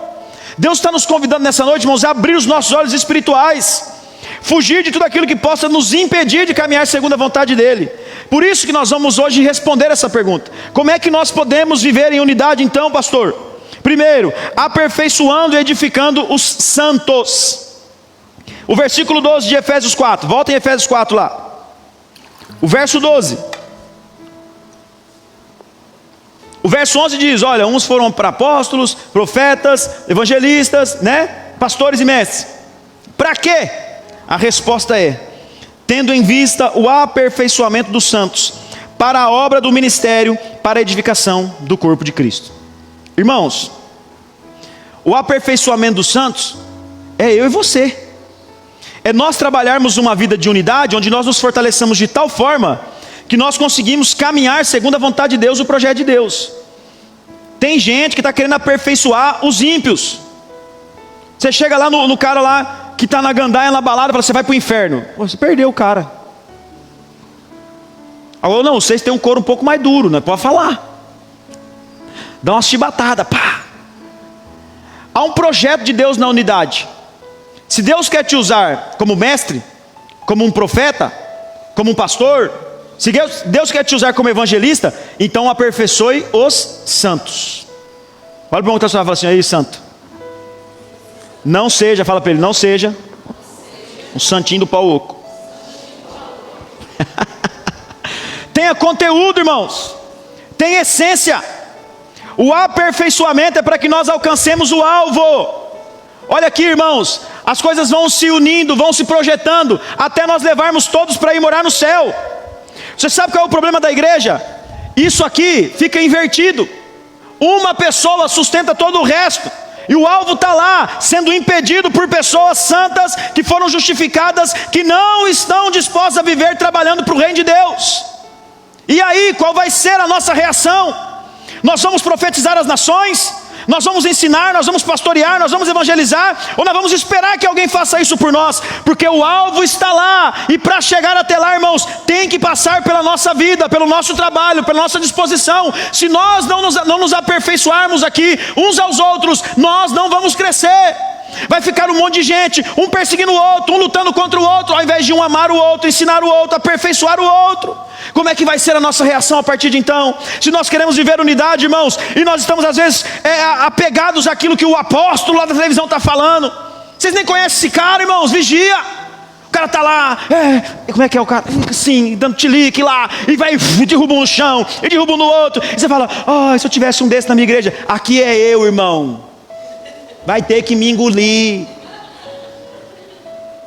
Deus está nos convidando nessa noite, irmãos, a abrir os nossos olhos espirituais, fugir de tudo aquilo que possa nos impedir de caminhar segundo a vontade dEle. Por isso que nós vamos hoje responder essa pergunta. Como é que nós podemos viver em unidade então, pastor? Primeiro, aperfeiçoando e edificando os santos. O versículo 12 de Efésios 4, volta em Efésios 4 lá. O verso 12. O verso 11 diz, olha, uns foram para apóstolos, profetas, evangelistas, né? Pastores e mestres. Para quê? A resposta é, tendo em vista o aperfeiçoamento dos santos, para a obra do ministério, para a edificação do corpo de Cristo. Irmãos, O aperfeiçoamento dos santos é eu e você. É nós trabalharmos uma vida de unidade, onde nós nos fortalecemos de tal forma que nós conseguimos caminhar segundo a vontade de Deus, o projeto de Deus. Tem gente que está querendo aperfeiçoar os ímpios. Você chega lá no cara lá que está na gandaia, na balada, e fala, você vai para o inferno. Você perdeu o cara. Ou não, vocês têm um couro um pouco mais duro, né? Pode falar. Dá uma chibatada, pá. Há um projeto de Deus na unidade. Se Deus quer te usar como mestre, como um profeta, como um pastor, se Deus quer te usar como evangelista, então aperfeiçoe os santos. Olha para o irmão que está falando assim, aí santo. Não seja, fala para ele, não seja um santinho do pau oco. Tenha conteúdo, irmãos. Tenha essência. O aperfeiçoamento é para que nós alcancemos o alvo. Olha aqui, irmãos, as coisas vão se unindo, vão se projetando, até nós levarmos todos para ir morar no céu. Você sabe qual é o problema da igreja? Isso aqui fica invertido. Uma pessoa sustenta todo o resto, e o alvo está lá, sendo impedido por pessoas santas, que foram justificadas, que não estão dispostas a viver trabalhando para o reino de Deus. E aí, qual vai ser a nossa reação? Nós vamos profetizar as nações? Nós vamos ensinar, nós vamos pastorear, nós vamos evangelizar, ou nós vamos esperar que alguém faça isso por nós? Porque o alvo está lá, e para chegar até lá, irmãos, tem que passar pela nossa vida, pelo nosso trabalho, pela nossa disposição. Se nós não nos aperfeiçoarmos aqui uns aos outros, nós não vamos crescer. Vai ficar um monte de gente, um perseguindo o outro, um lutando contra o outro, ao invés de um amar o outro, ensinar o outro, aperfeiçoar o outro. Como é que vai ser a nossa reação a partir de então? Se nós queremos viver unidade, irmãos, e nós estamos às vezes apegados àquilo que o apóstolo lá da televisão está falando. Vocês nem conhecem esse cara, irmãos, vigia. O cara está lá, como é que é o cara? Assim, dando tilique lá, e vai, derruba um no chão, e derruba um no outro. E você fala, se eu tivesse um desse na minha igreja. Aqui é eu, irmão. Vai ter que me engolir.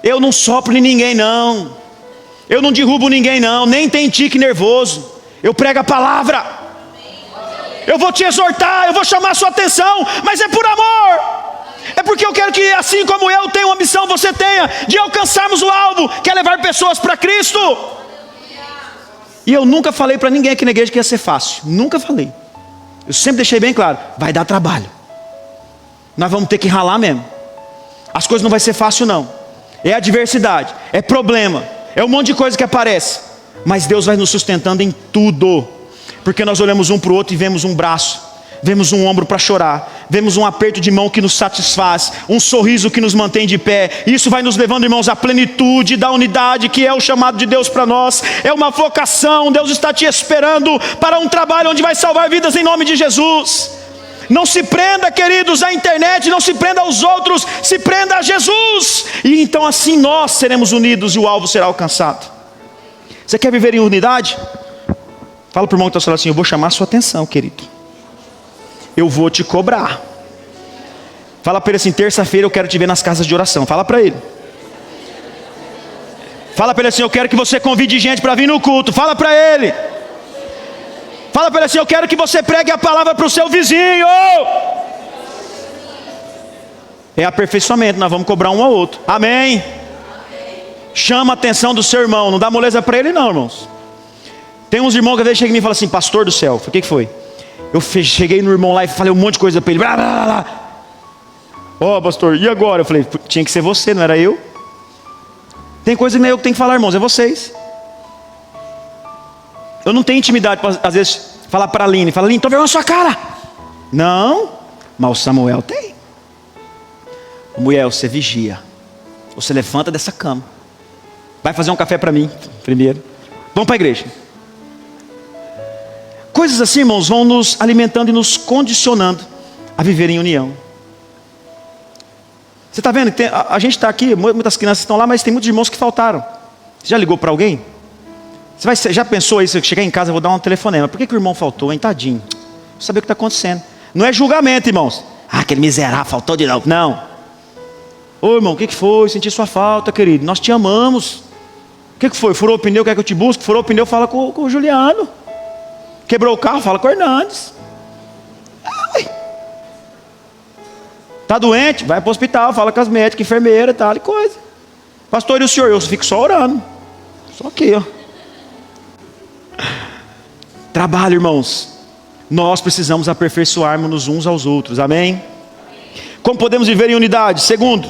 Eu não sopro em ninguém não. Eu não derrubo ninguém não. Nem tem tique nervoso. Eu prego a palavra. Eu vou te exortar, eu vou chamar a sua atenção, mas é por amor. É porque eu quero que, assim como eu tenho uma missão, você tenha, de alcançarmos o alvo, que é levar pessoas para Cristo. E eu nunca falei para ninguém aqui na igreja que ia ser fácil. Nunca falei. Eu sempre deixei bem claro, vai dar trabalho. Nós vamos ter que ralar mesmo. As coisas não vai ser fácil não. É adversidade, é problema, é um monte de coisa que aparece. Mas Deus vai nos sustentando em tudo. Porque nós olhamos um para o outro e vemos um braço, vemos um ombro para chorar, vemos um aperto de mão que nos satisfaz, um sorriso que nos mantém de pé. Isso vai nos levando, irmãos, à plenitude da unidade, que é o chamado de Deus para nós. É uma vocação. Deus está te esperando para um trabalho onde vai salvar vidas em nome de Jesus. Não se prenda, queridos, à internet, não se prenda aos outros, se prenda a Jesus. E então assim nós seremos unidos e o alvo será alcançado. Você quer viver em unidade? Fala para o irmão que está falando assim, eu vou chamar a sua atenção, querido. Eu vou te cobrar. Fala para ele assim, terça-feira eu quero te ver nas casas de oração. Fala para ele. Fala para ele assim, eu quero que você convide gente para vir no culto. Fala para ele. Fala para ele assim, eu quero que você pregue a palavra para o seu vizinho. É aperfeiçoamento, nós vamos cobrar um ao outro. Amém? Chama a atenção do seu irmão, não dá moleza para ele não, irmãos. Tem uns irmãos que às vezes chegam em mim e falam assim, pastor do céu, o que foi? Eu cheguei no irmão lá e falei um monte de coisa para ele. Pastor, e agora? Eu falei, tinha que ser você, não era eu. Tem coisa que não é eu que tenho que falar, irmãos, é vocês. Eu não tenho intimidade para, às vezes, falar para a Aline. Fala, Aline, estou vendo a sua cara. Não, mas o Samuel tem. Samuel, você vigia. Você levanta dessa cama. Vai fazer um café para mim, primeiro. Vamos para a igreja. Coisas assim, irmãos, vão nos alimentando e nos condicionando a viver em união. Você está vendo? A gente está aqui, muitas crianças estão lá, mas tem muitos irmãos que faltaram. Você já ligou para alguém? Você já pensou isso? Chegar em casa, eu vou dar um telefonema. Por que o irmão faltou, hein? Tadinho. Vou saber o que está acontecendo. Não é julgamento, irmãos. Aquele miserável faltou de novo. Não. Ô irmão, o que foi? Senti sua falta, querido. Nós te amamos. O que foi? Furou o pneu, quer que eu te busque? Furou o pneu, fala com o Juliano. Quebrou o carro, fala com o Hernandes. Está doente? Vai para o hospital, fala com as médicas, enfermeira e tal, e coisa. Pastor, e o senhor? Eu fico só orando. Só aqui, ó. Trabalho, irmãos. Nós precisamos aperfeiçoarmos uns aos outros, amém? Como podemos viver em unidade? Segundo,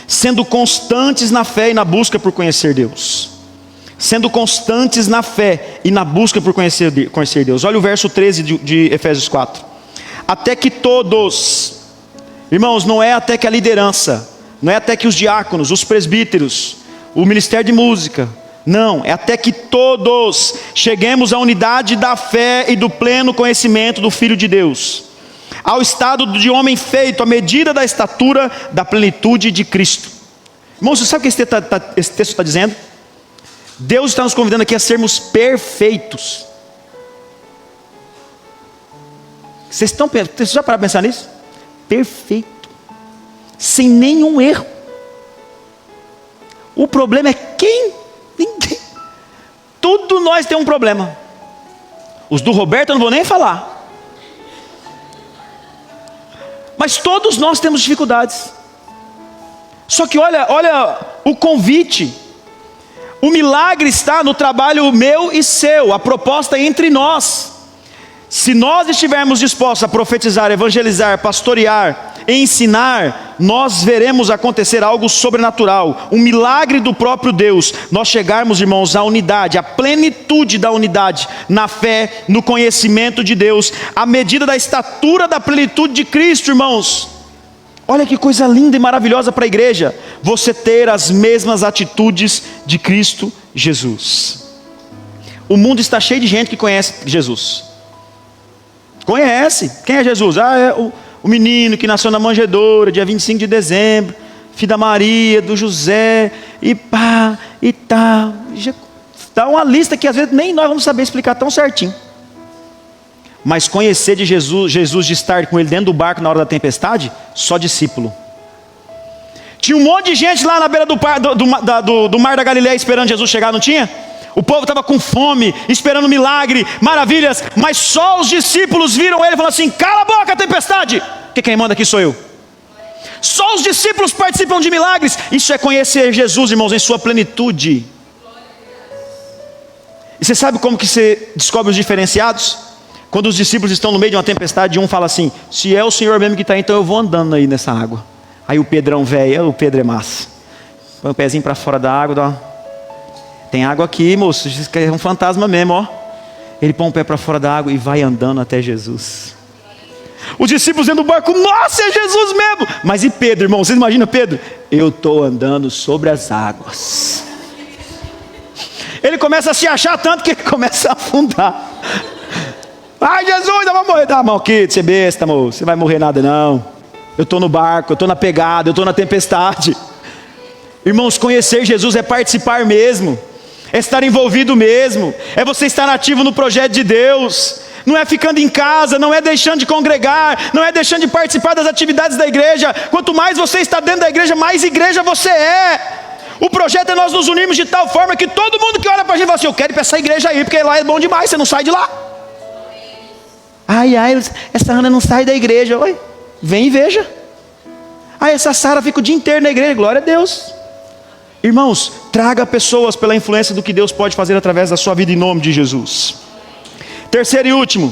sendo constantes na fé e na busca por conhecer Deus. Sendo constantes na fé e na busca por conhecer Deus. Olha o verso 13 de Efésios 4. Até que todos, irmãos, não é até que a liderança, não é até que os diáconos, os presbíteros, o ministério de música, não, é até que todos cheguemos à unidade da fé e do pleno conhecimento do Filho de Deus, ao estado de homem feito, à medida da estatura da plenitude de Cristo. Irmãos, você sabe o que esse texto está dizendo? Deus está nos convidando aqui a sermos perfeitos. Vocês já pararam para pensar nisso? Perfeito, sem nenhum erro. O problema é quem? Ninguém. Tudo nós temos um problema. Os do Roberto eu não vou nem falar. Mas todos nós temos dificuldades. Só que olha o convite. O milagre está no trabalho meu e seu. A proposta é entre nós. Se nós estivermos dispostos a profetizar, evangelizar, pastorear, ensinar, nós veremos acontecer algo sobrenatural, um milagre do próprio Deus. Nós chegarmos, irmãos, à unidade, à plenitude da unidade, na fé, no conhecimento de Deus, à medida da estatura da plenitude de Cristo, irmãos. Olha que coisa linda e maravilhosa para a igreja, você ter as mesmas atitudes de Cristo Jesus. O mundo está cheio de gente que conhece Jesus. Conhece, quem é Jesus? É o menino que nasceu na manjedoura, dia 25 de dezembro, filho da Maria, do José, e pá, e tal. Dá uma lista que às vezes nem nós vamos saber explicar tão certinho. Mas conhecer de Jesus, de estar com ele dentro do barco na hora da tempestade, só discípulo. Tinha um monte de gente lá na beira do mar da Galileia esperando Jesus chegar, não tinha? O povo estava com fome, esperando milagre, maravilhas, mas só os discípulos viram ele e falaram assim: cala a boca, tempestade, porque quem manda aqui sou eu. Só os discípulos participam de milagres. Isso é conhecer Jesus, irmãos, em sua plenitude. E você sabe como que você descobre os diferenciados? Quando os discípulos estão no meio de uma tempestade, um fala assim: se é o Senhor mesmo que está aí, então eu vou andando aí nessa água. Aí o Pedrão velho, o Pedro é massa, põe o pezinho para fora da água, dá uma... Tem água aqui, moço, é um fantasma mesmo, ó. Ele põe o pé para fora da água e vai andando até Jesus. Os discípulos dentro do barco: nossa, é Jesus mesmo. Mas e Pedro, irmão? Vocês imaginam Pedro? Eu estou andando sobre as águas. Ele começa a se achar tanto que ele começa a afundar. Ai, Jesus, eu vou morrer. Dá a mão aqui, de ser besta, moço. Você vai morrer nada não. Eu estou no barco, eu estou na pegada, eu estou na tempestade. Irmãos, conhecer Jesus é participar mesmo, é estar envolvido mesmo, é você estar ativo no projeto de Deus. Não é ficando em casa, não é deixando de congregar, não é deixando de participar das atividades da igreja. Quanto mais você está dentro da igreja, mais igreja você é. O projeto é nós nos unirmos de tal forma que todo mundo que olha para a gente fala assim: eu quero ir para essa igreja aí, porque lá é bom demais, você não sai de lá. Ai, essa Ana não sai da igreja. Oi, vem e veja. Essa Sara fica o dia inteiro na igreja. Glória a Deus. Irmãos, traga pessoas pela influência do que Deus pode fazer através da sua vida, em nome de Jesus. Terceiro e último,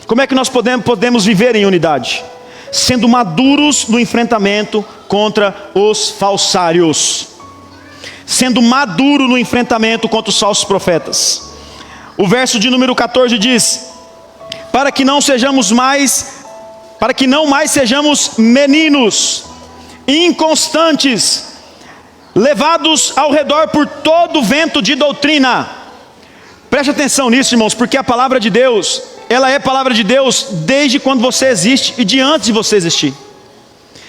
como é que nós podemos viver em unidade? Sendo maduros no enfrentamento contra os falsários. Sendo maduro no enfrentamento contra os falsos profetas. O verso de número 14 diz: para que não mais sejamos meninos, inconstantes, levados ao redor por todo vento de doutrina. Preste atenção nisso, irmãos, porque a palavra de Deus, ela é palavra de Deus desde quando você existe e de antes de você existir.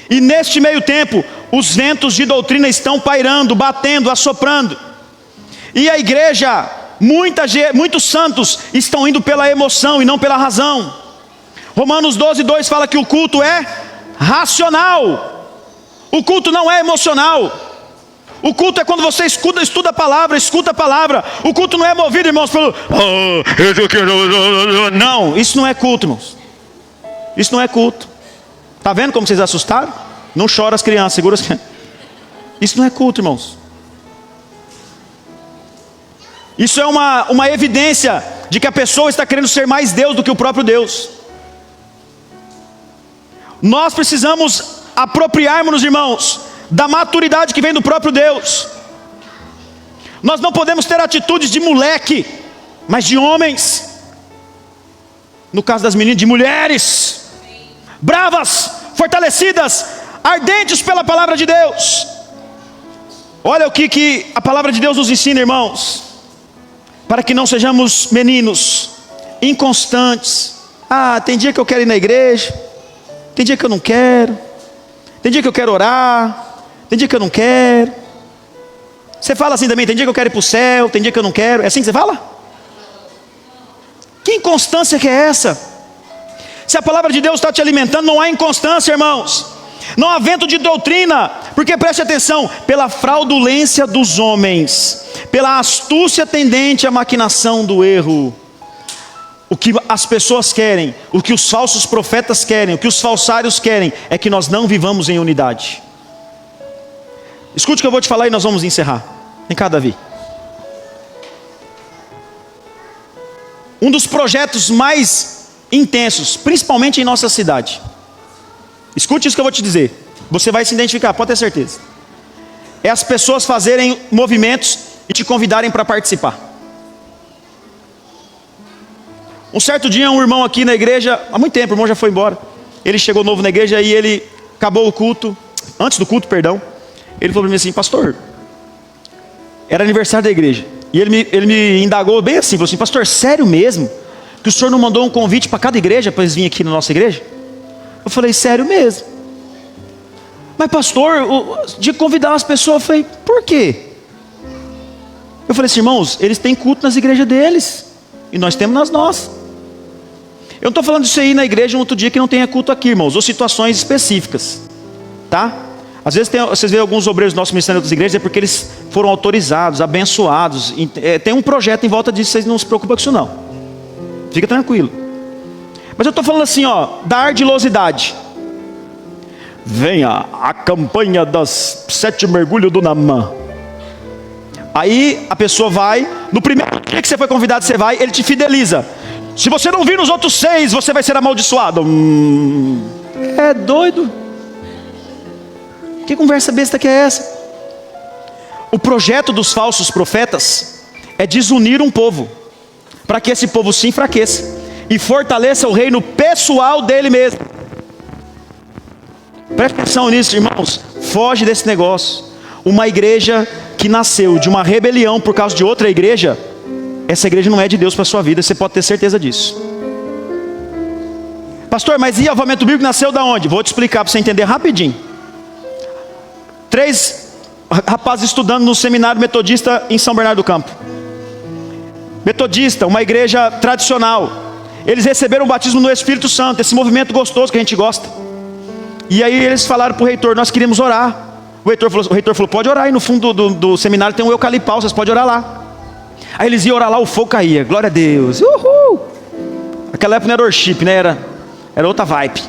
E neste meio tempo, os ventos de doutrina estão pairando, batendo, assoprando. E a igreja, muitos santos estão indo pela emoção e não pela razão. Romanos 12:2 fala que o culto é racional. O culto não é emocional. O culto é quando você estuda a palavra, escuta a palavra. O culto não é movido, irmãos, pelo... Não, isso não é culto, irmãos. Isso não é culto. Está vendo como vocês assustaram? Não chora as crianças, segura as crianças. Isso não é culto, irmãos. Isso é uma evidência de que a pessoa está querendo ser mais Deus do que o próprio Deus. Nós precisamos apropriarmos-nos, irmãos, da maturidade que vem do próprio Deus. Nós não podemos ter atitudes de moleque, mas de homens. No caso das meninas, de mulheres, bravas, fortalecidas, ardentes pela palavra de Deus. Olha o que a palavra de Deus nos ensina, irmãos. Para que não sejamos meninos inconstantes. Tem dia que eu quero ir na igreja, tem dia que eu não quero, tem dia que eu quero orar, tem dia que eu não quero. Você fala assim também, tem dia que eu quero ir para o céu, tem dia que eu não quero. É assim que você fala? Que inconstância que é essa? Se a palavra de Deus está te alimentando, não há inconstância, irmãos. Não há vento de doutrina, porque preste atenção, pela fraudulência dos homens, pela astúcia tendente à maquinação do erro. O que as pessoas querem, o que os falsos profetas querem, o que os falsários querem, é que nós não vivamos em unidade. Escute o que eu vou te falar e nós vamos encerrar. Vem cá, Davi. Um dos projetos mais intensos, principalmente em nossa cidade. Escute isso que eu vou te dizer. Você vai se identificar, pode ter certeza. É as pessoas fazerem movimentos e te convidarem para participar. Um certo dia, um irmão aqui na igreja, há muito tempo, o irmão já foi embora. Ele chegou novo na igreja e ele acabou o culto, antes do culto, perdão. Ele falou para mim assim: pastor, era aniversário da igreja. E ele me indagou bem assim, falou assim: pastor, sério mesmo? Que o senhor não mandou um convite para cada igreja para eles virem aqui na nossa igreja? Eu falei: sério mesmo. Mas pastor, de convidar as pessoas, eu falei: por quê? Eu falei assim: irmãos, eles têm culto nas igrejas deles, e nós temos nas nossas. Eu não estou falando disso aí na igreja um outro dia que não tenha culto aqui, irmãos, ou situações específicas, tá? Às vezes vocês veem alguns obreiros do nosso ministério em outras igrejas, é porque eles foram autorizados, abençoados. Tem um projeto em volta disso, vocês não se preocupem com isso não. Fica tranquilo. Mas eu estou falando assim, da ardilosidade. Venha a campanha das 7 mergulhos do Namã. Aí a pessoa vai, no primeiro dia que você foi convidado, você vai, ele te fideliza. Se você não vir nos outros 6, você vai ser amaldiçoado. É doido. Que conversa besta que é essa? O projeto dos falsos profetas é desunir um povo, para que esse povo se enfraqueça e fortaleça o reino pessoal dele mesmo. Preste atenção nisso, irmãos. Foge desse negócio. Uma igreja que nasceu de uma rebelião por causa de outra igreja, essa igreja não é de Deus para a sua vida, você pode ter certeza disso. Pastor, mas e avivamento bíblico nasceu da onde? Vou te explicar para você entender rapidinho. 3 rapazes estudando no seminário metodista em São Bernardo do Campo. Metodista, uma igreja tradicional. Eles receberam o batismo no Espírito Santo, esse movimento gostoso que a gente gosta. E aí eles falaram para o reitor: nós queríamos orar. O reitor falou: pode orar aí no fundo do seminário, tem um eucalipau, vocês podem orar lá. Aí eles iam orar lá, o fogo caía, glória a Deus, uhul. Aquela época não era worship, né? Era outra vibe,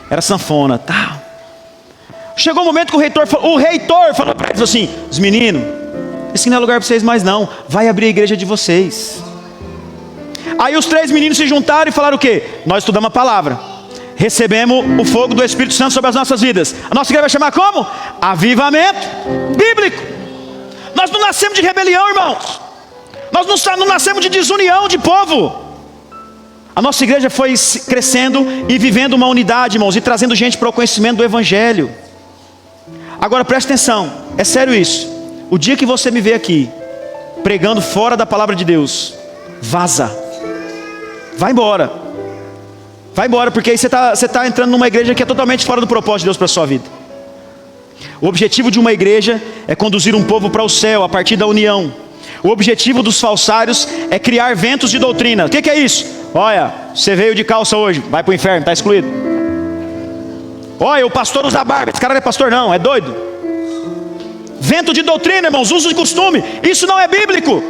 era sanfona, tal. Chegou o momento que o reitor falou para eles assim: os meninos, esse não é lugar para vocês mais não, vai abrir a igreja de vocês. Aí os 3 meninos se juntaram e falaram o quê? Nós estudamos a palavra, recebemos o fogo do Espírito Santo sobre as nossas vidas. A nossa igreja vai chamar como? Avivamento Bíblico. Nós não nascemos de rebelião, irmãos. Nós não nascemos de desunião de povo. A nossa igreja foi crescendo e vivendo uma unidade, irmãos, e trazendo gente para o conhecimento do Evangelho. Agora preste atenção, é sério isso. O dia que você me vê aqui pregando fora da palavra de Deus, vaza. Vai embora. Vai embora, porque aí você está entrando numa igreja que é totalmente fora do propósito de Deus para a sua vida. O objetivo de uma igreja é conduzir um povo para o céu a partir da união. O objetivo dos falsários é criar ventos de doutrina. O que é isso? Olha, você veio de calça hoje, vai para o inferno, está excluído. Olha, o pastor usa barba, esse cara não é pastor não, é doido. Vento de doutrina, irmãos, uso de costume, isso não é bíblico.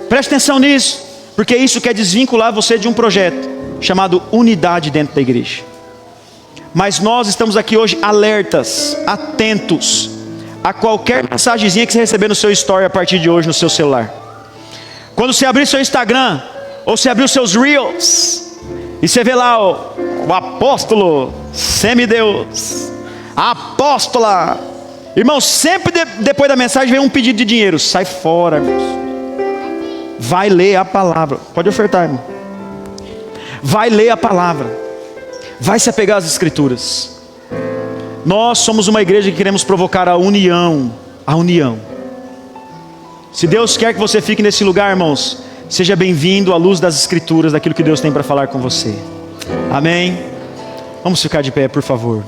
Preste atenção nisso, porque isso quer desvincular você de um projeto chamado unidade dentro da igreja. Mas nós estamos aqui hoje alertas, atentos a qualquer mensagenzinha que você receber no seu story a partir de hoje no seu celular. Quando você abrir seu Instagram, ou você abrir os seus Reels, e você vê lá o apóstolo, semideus, a apóstola. Irmão, sempre depois da mensagem vem um pedido de dinheiro. Sai fora, irmãos. Vai ler a palavra. Pode ofertar, irmão. Vai ler a palavra. Vai se apegar às escrituras. Nós somos uma igreja que queremos provocar a união. A união. Se Deus quer que você fique nesse lugar, irmãos, seja bem-vindo à luz das escrituras, daquilo que Deus tem para falar com você. Amém? Vamos ficar de pé, por favor.